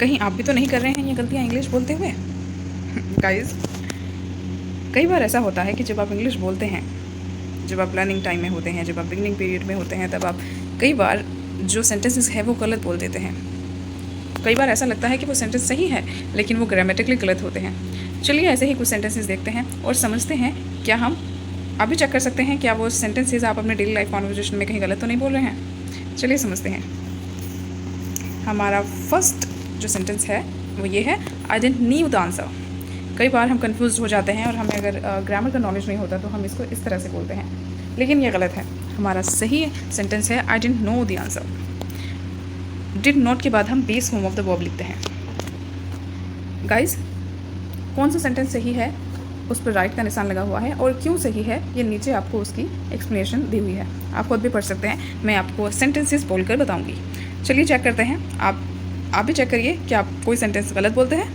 कहीं आप भी तो नहीं कर रहे हैं ये गलतियाँ इंग्लिश बोलते हुए? गाइस, कई बार ऐसा होता है कि जब आप इंग्लिश बोलते हैं, जब आप लर्निंग टाइम में होते हैं, जब आप बिगनिंग पीरियड में होते हैं, तब आप कई बार जो सेंटेंसेस है वो गलत बोल देते हैं। कई बार ऐसा लगता है कि वो सेंटेंस सही है लेकिन वो ग्रामेटिकली गलत होते हैं। चलिए ऐसे ही कुछ सेंटेंसेस देखते हैं और समझते हैं क्या हम आप भी चेक कर सकते हैं क्या वो सेंटेंसेस आप अपने डेली लाइफ कॉन्वर्जेशन में कहीं गलत तो नहीं बोल रहे हैं। चलिए समझते हैं। हमारा फर्स्ट जो सेंटेंस है वो ये है, आई डेंट नीव द आंसर। कई बार हम कंफ्यूज हो जाते हैं और हमें अगर ग्रामर का नॉलेज नहीं होता तो हम इसको इस तरह से बोलते हैं, लेकिन ये गलत है। हमारा सही सेंटेंस है, I don't know the answer. Did not के बाद हम base form of the verb लिखते हैं। गाइस, कौन सा सेंटेंस सही है उस पर राइट का निशान लगा हुआ है और क्यों सही है ये नीचे आपको उसकी एक्सप्लेनेशन दी हुई है। आप खुद भी पढ़ सकते हैं, मैं आपको सेंटेंसेस बोलकर बताऊंगी। चलिए चेक करते हैं। आप भी चेक करिए कि आप कोई सेंटेंस गलत बोलते हैं।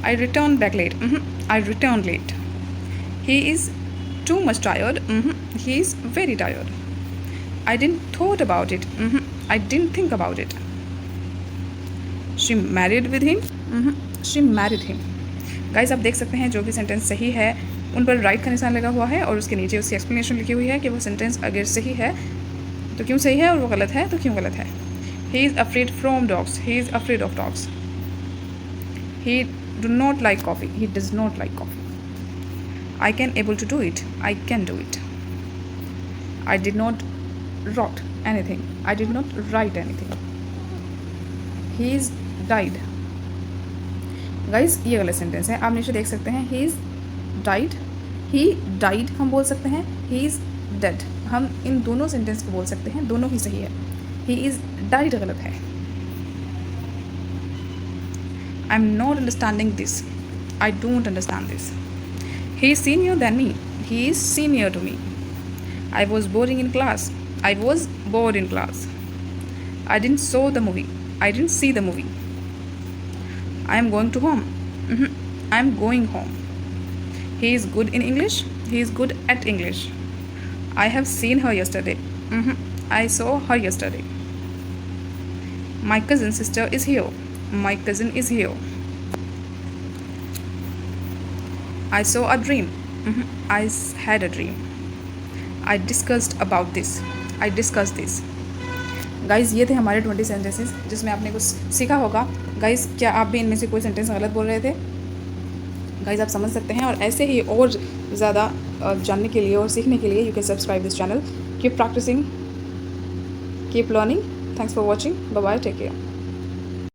I return back late, I return late. He is too much tired, he is very tired. I didn't thought about it. I didn't think about it. She married with him. She married him. Guys, आप देख सकते हैं जो भी sentence सही है उन पर राइट का निशान लगा हुआ है और उसके नीचे उसकी एक्सप्लेनेशन लिखी हुई है कि वो सेंटेंस अगर सही है तो क्यों सही है और वो गलत है तो क्यों गलत है। He is afraid from dogs. He is afraid of dogs. He do not like coffee. He does not like coffee. I can able to do it. I can do it. I did not wrote anything. I did not write anything. He is died. Guys, ये गलत sentence है। आप नीचे देख सकते हैं, he is died. he died हम बोल सकते हैं, he is dead हम इन दोनों सेंटेंस को बोल सकते हैं, दोनों ही सही है। he is died गलत है। I am not understanding this. I don't understand this. He is senior than me. He is senior to me. I was boring in class. I was bored in class. I didn't saw the movie. I didn't see the movie. I am going to home. I am going home. He is good in English. He is good at English. I have seen her yesterday. I saw her yesterday. My cousin's sister is here. My cousin is here. I saw a dream. I had a dream. I discussed about this. I discussed this. Guys, ये थे हमारे 20 sentences जिसमें आपने कुछ सीखा होगा। Guys, क्या आप भी इनमें से कोई सेंटेंस गलत बोल रहे थे? गाइज़, आप समझ सकते हैं और ऐसे ही और ज़्यादा जानने के लिए और सीखने के लिए you can subscribe this channel. Keep practising, keep learning. Thanks for watching. Bye bye, take care.